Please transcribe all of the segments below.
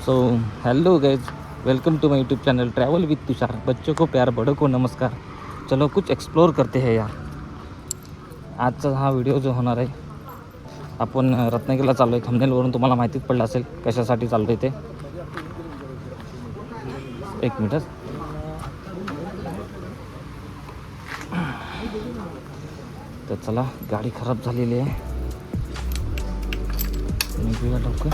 So hello guys, welcome to my YouTube channel travel with Tushar. बच्चों को प्यार, बड़ों को नमस्कार। चलो कुछ एक्सप्लोर करते हैं यार। आजचा हा व्हिडिओ जो होणार आहे, आपण रत्नागिरीला चाललो आहे। थंबनेलवरून तुम्हाला माहितीच पडलं असेल कशासाठी चाललो आहे ते। एक मिनिट, तर चला, गाडी खराब झालेली आहे, निघूया लवकर।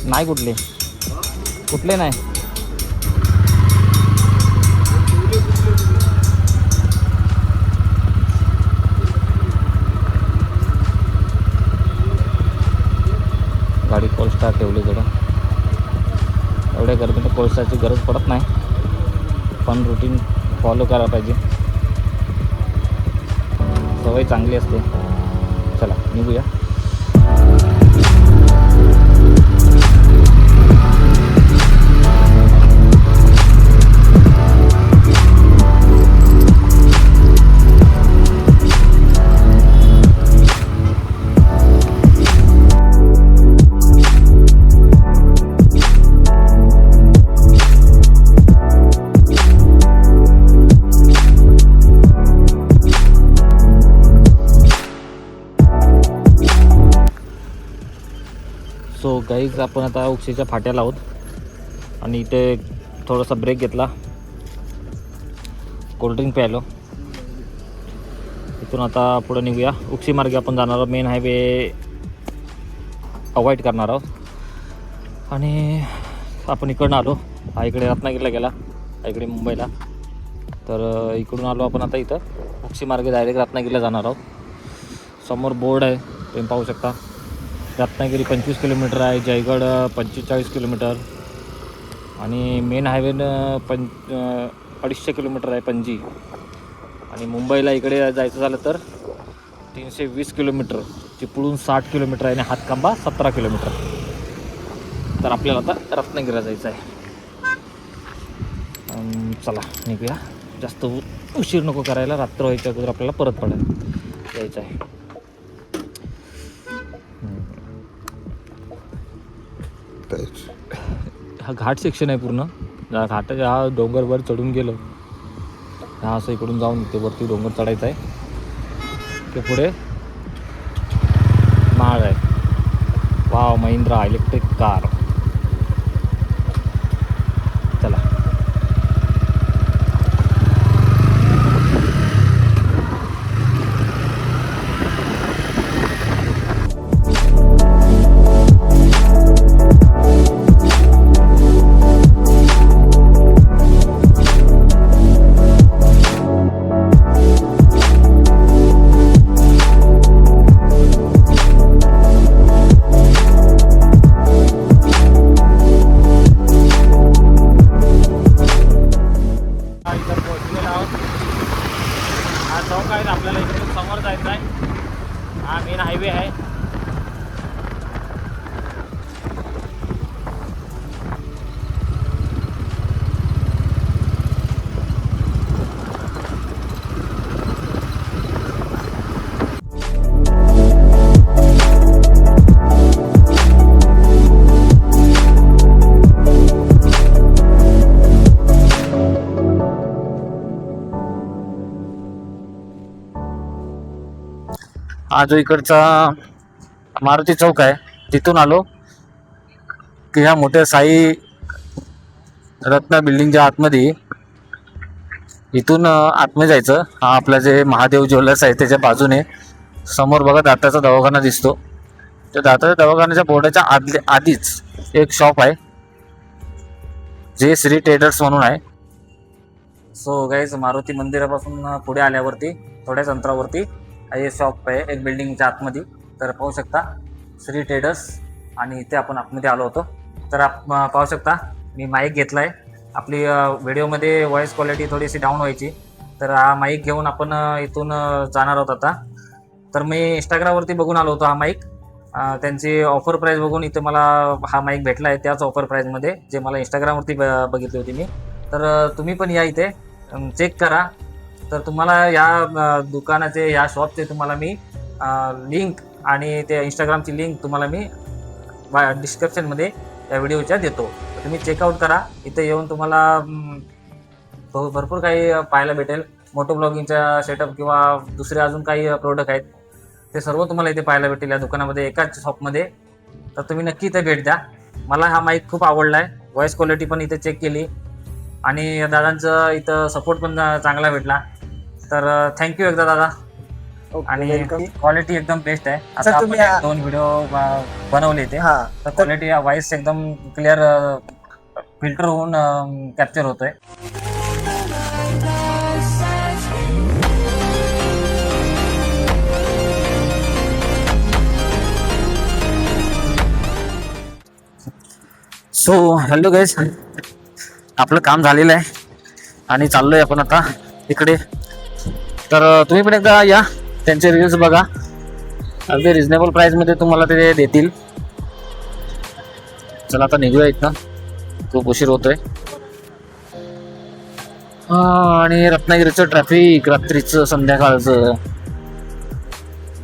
नाही कुठले नाही। गाडी कोळसा ठेवली जरा, एवढ्या गर्मीत कोळसाची गरज पडत नाही, पण रुटीन फॉलो करायला पाहिजे, सवय चांगली असते। चला निघूया। सो गाईज, आपण आता उक्षीच्या फाट्याला आहोत आणि इथे थोडासा ब्रेक घेतला, कोल्ड्रिंक प्यायलो। इथून आता पुढे निघूया। उक्षी मार्गे आपण जाणार आहोत, मेन हायवे अवॉइड करणार आहोत। आणि आपण इकडून आलो, हा इकडे रत्नागिरीला गेला, हा इकडे मुंबईला, तर इकडून आलो आपण आता इथं उक्षी मार्गे डायरेक्ट रत्नागिरीला जाणार आहोत। समोर बोर्ड आहे, तुम्ही पाहू शकता। रत्नागिरी 25 किलोमीटर आहे, जयगड 45 किलोमीटर, आणि मेन हायवे 250 किलोमीटर आहे पणजी। आणि मुंबईला इकडे जायचं झालं तर 320 किलोमीटर, चिपळूण 60 किलोमीटर आहे, आणि हातखंबा 17 किलोमीटर। तर आपल्याला आता रत्नागिरीला जायचं आहे। चला निघूया, जास्त उशीर नको करायला, रात्र व्हायच्या अगोदर आपल्याला परत पडायला यायचं आहे। हा घाट सेक्शन आहे पूर्ण, घाटाच्या हा डोंगरवर चढून गेलो, हा असं इकडून जाऊन ते वरती डोंगर चढायचं आहे, ते पुढे माळ आहे। Wow, Mahindra electric car. चला चौक आहे, आपल्याला इकडून समोर जायचं आहे, हा मेन हायवे आहे। हा जो इकडचा मारुती चौक आहे, तिथून आलो की ह्या मोठ्या साई रत्ना बिल्डिंगच्या आतमध्ये, इथून आतमध्ये जायचं। हा आपला जे महादेव ज्वेलर्स आहे त्याच्या बाजूने समोर बघा दाताचा दवाखाना दिसतो, त्या दाताच्या दवाखान्याच्या बोर्डाच्या आधीच एक शॉप आहे, जे श्री ट्रेडर्स म्हणून आहे। सो गाईज, मारुती मंदिरापासून पुढे आल्यावरती थोड्याच अंतरावरती हे शॉप आहे, एक बिल्डिंगच्या आतमध्ये। तर पाहू शकता श्री ट्रेडर्स, आणि इथे आपण आतमध्ये आलो होतो। तर पाहू शकता मी माईक घेतला आहे, आपली व्हिडिओमध्ये व्हॉइस क्वालिटी थोडीशी डाऊन व्हायची, तर हा माईक घेऊन आपण इथून जाणार आहोत आता। तर मी इंस्टाग्रामवरती बघून आलो होतो हा माईक, त्यांची ऑफर प्राईस बघून इथे मला हा माईक भेटला आहे, त्याच ऑफर प्राईजमध्ये जे मला इंस्टाग्रामवरती बघितली होती मी। तर तुम्ही पण या इथे, चेक करा। तर तुम्हाला या दुकानाचे या शॉपचे तुम्हाला मी लिंक आणि ते इंस्टाग्रामची लिंक तुम्हाला मी डिस्क्रिप्शनमध्ये या व्हिडिओच्या देतो. तुम्ही चेकआउट करा. इथे येऊन तुम्हाला भरपूर काही पाहायला भेटेल. मोटो ब्लॉगिंगचा सेटअप किंवा दुसरे अजून काही प्रोडक्ट आहेत ते सर्व तुम्हाला इथे पाहायला भेटेल या दुकानामध्ये, एकाच शॉपमध्ये. तर तुम्ही नक्की इथे भेट द्या. मला हा माईक खूप आवडला आहे. व्हॉईस क्वालिटी पण इथे चेक केली आणि दादांचं इथं सपोर्ट पण चांगला भेटला. तर थँक्यू एकदा दादा. आणि क्वालिटी एकदम बेस्ट आहे. आता तुम्ही 2 व्हिडिओ बनवले ते, तर क्वालिटी व्हॉईस एकदम क्लिअर फिल्टर होऊन कॅप्चर होतोय. सो हॅलो गाईज, आपलं काम झालेलं आहे आणि चाललोय आपण आता इकडे. तर तुम्ही पण एकदा या, त्यांचे रिव्ह्यूज बघा. अगदी रिजनेबल प्राईसमध्ये तुम्हाला ते देतील. चला आता निघूया इथनं, खूप उशीर होतोय. आणि रत्नागिरीचं ट्रॅफिक, रात्रीचं संध्याकाळचं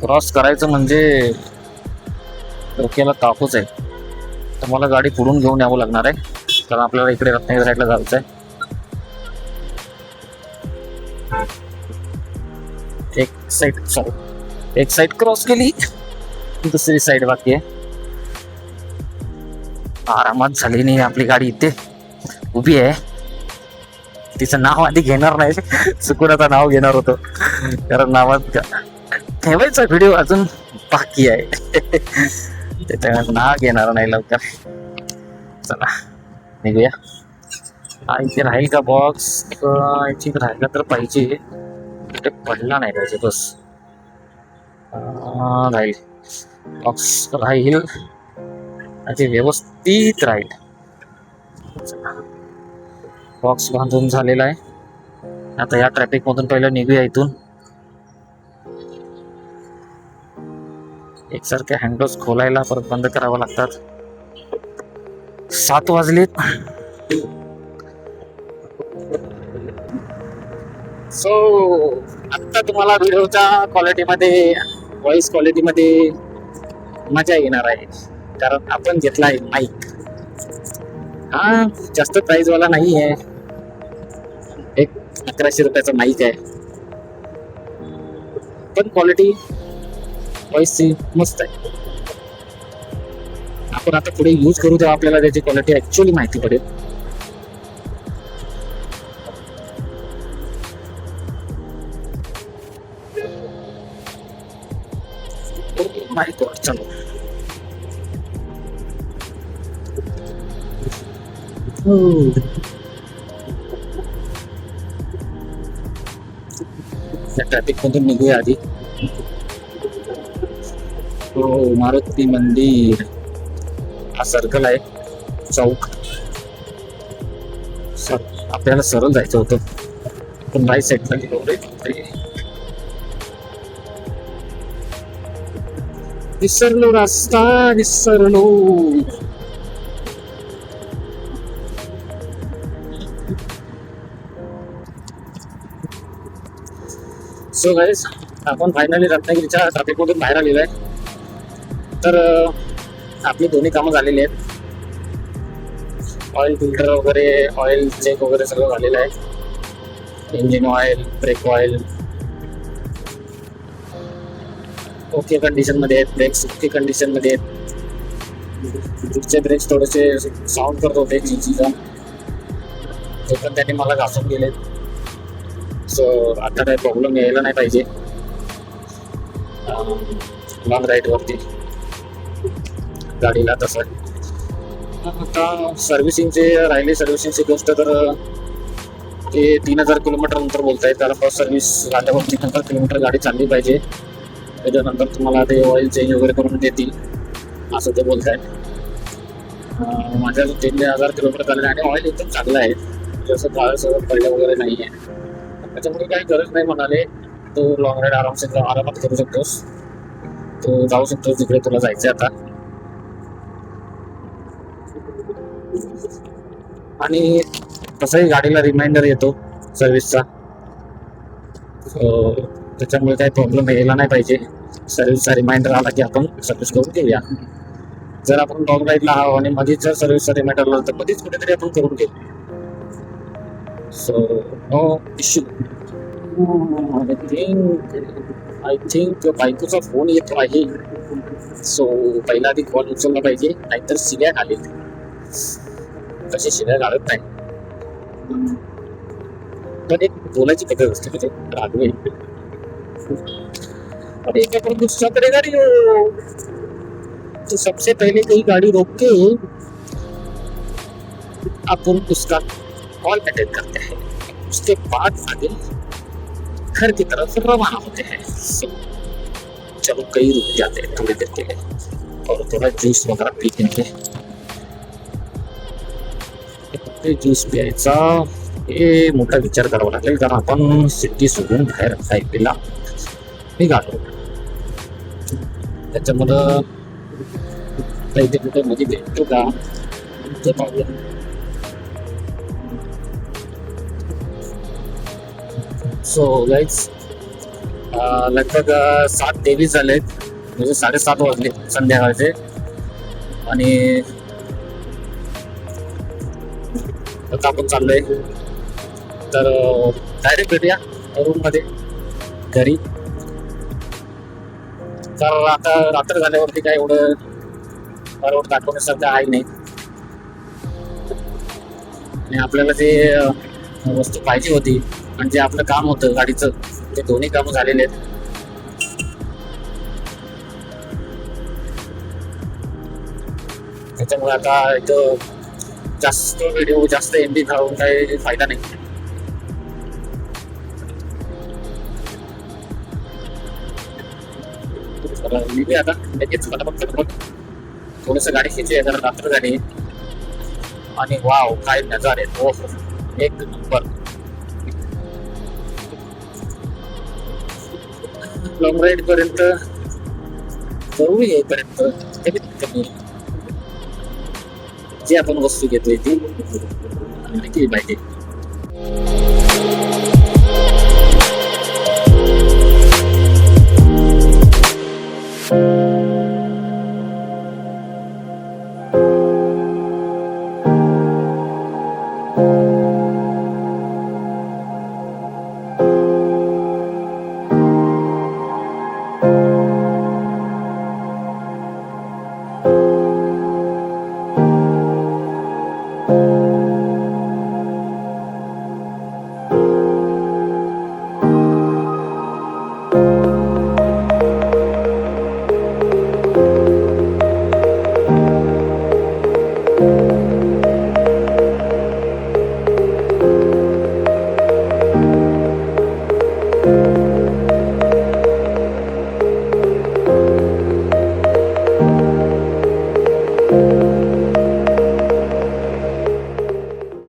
क्रॉस करायचं म्हणजे डोक्याला तापच आहे. तर मला गाडी पुढून घेऊन यावं लागणार आहे, कारण आपल्याला इकडे रत्नागिरी साईडला जायचं आहे. एक साईड क्रॉस केली, दुसरी साईड बाकी आहे. आरामात झाली नाही आपली गाडी, इथे उभी आहे. तिचं नाव आधी घेणार नाही, चुकून आता नाव घेणार होतो, कारण नावात ठेवायचा व्हिडिओ अजून बाकी आहे. त्याच्यामुळे नाव घेणार नाही लवकर. चला निघूया. इथे राहील का बॉक्स? इथे राहिला तर पाहिजे, कुठे पडला नाही पाहिजे. बस राहील, बॉक्स राहील, ते व्यवस्थित राहील. बॉक्स बांधून झालेला आहे. आता या ट्रॅफिक मधून पहिलं निघूया इथून. एकसारखे हँडल्स खोलायला परत बंद करावं लागतात. 7 वाजलेत. सो आता तुम्हाला व्हिडिओच्या क्वालिटीमध्ये, व्हॉइस क्वालिटीमध्ये मजा येणार आहे, कारण आपण घेतलाय माईक. हा जास्त प्राइसवाला नाही आहे, एक 1100 रुपयाचा माईक आहे, पण क्वालिटी व्हॉइसची मस्त आहे. आपण आता पुढे यूज करू तेव्हा आपल्याला त्याची क्वालिटी ऍक्च्युअली माहिती पडेल. माय गॉड, चलो. ट्रॅफिक मधून निघूया आधी. हो, मारुती मंदिर हा सर्कल आहे, चौक. आपल्याला सरळ जायचं होतं, पण राईट साईडला गेलो. विसरलो रस्ता, विसरलो. सो गाईज, आपण फायनली रत्नागिरीच्या ट्रॅफिकमधून बाहेर आलेलो आहे. तर आपली दोन्ही कामं झालेली आहेत. ऑइल फिल्टर वगैरे, ऑइल चेक वगैरे सगळं झालेलं आहे. Engine oil, brake oil okay कंडिशनमध्ये आहेत. ब्रेक्स ओके कंडिशनमध्ये आहेत. पुढचे ब्रेक्स थोडेसे साऊंड करत होते चिंचीचा, ते पण त्यांनी मला घासून गेलेत. सो आता काही प्रॉब्लेम यायला नाही पाहिजे लॉंग राईडवरती गाडीला. तसं आता सर्व्हिसिंगचे राहिले, सर्व्हिसिंगची गोष्ट तर ते 3000 किलोमीटर नंतर बोलतायत, कारण फर्स्ट सर्व्हिस झाल्यावर 3000 किलोमीटर गाडी चालली पाहिजे. त्याच्यानंतर तुम्हाला ते ऑइल चेंज वगैरे करून देतील असं ते बोलत आहेत. माझ्या 3000 किलोमीटर झालेलं आहे आणि ऑइल एकदम चांगलं आहे, जसं काळ सगळं पडलं वगैरे नाही आहे. त्याच्यामुळे काही गरज नाही म्हणाले. तो लॉंग राईड आरामात करू शकतोस, तो जाऊ शकतोस जिकडे तुला जायचं आता. आणि तसंही गाडीला रिमाइंडर येतो सर्व्हिसचा. त्याच्यामुळे काही प्रॉब्लेम यायला नाही पाहिजे. सर्व्हिसचा रिमाइंडर आला की आपण सर्व्हिस करून घेऊया. जर आपण लॉंग राईडला आहो आणि मध्येच जर सर्व्हिसचा रिमाइंडर आला तर मध्येच कुठेतरी आपण करून घेऊ. So no issue. I think बायकोचा फोन येतो आहे. सो पहिला आधी कॉल उचलला पाहिजे, नाहीतर शिव्या घालेल. कशी शिव्या घालत नाही, पण एक बोलायची पद्धत असते म्हणजे रागवे. अरे क्या पर गुस्सा करेगा रे हो. तो सबसे पहले कोई गाड़ी रोक के अपन उसका कॉल अटेंड करते हैं, उसके बाद आगे घर की तरफ रवाना होते हैं. चलो कहीं रुक जाते हैं थोड़ी देर के लिए और थोड़ा जूस वगैरह पी लेंगे. ज्यूस प्यायचा हे मोठा विचार करावा लागेल, कारण आपण सिटी सोडून बाहेर हायवेला निघालो. त्याच्यामुळं काही ते कुठे मध्ये भेटतो का ते पाहूया. सो गाईज लगभग 7:23 झालेत, म्हणजे 7:30 वाजले संध्याकाळचे. आणि आता आपण चाललोय तर डायरेक्ट भेटूया रूममध्ये घरी. तर आता रात्र झाल्यावरती काय एवढं रोड दाखवण्यासारखं आहे नाही. आणि आपल्याला जे वस्तू पाहिजे होती आणि जे आपलं काम होतं गाडीचं, ते दोन्ही कामं झालेले आहेत. त्याच्यामुळे आता इथं जास्त व्हिडिओ जास्त MB घालून काही फायदा नाही. निघूया आता लगेच फटाफट. थोडंसं गाडी खिचूया, जरा रात्र झाली. आणि वाव काय नजारे, हो एक नंबर. लॉंग राईड पर्यंत जरूर येईपर्यंत कमीत कमी जी आपण वस्तू घेतोय ती नक्की पाहिजे.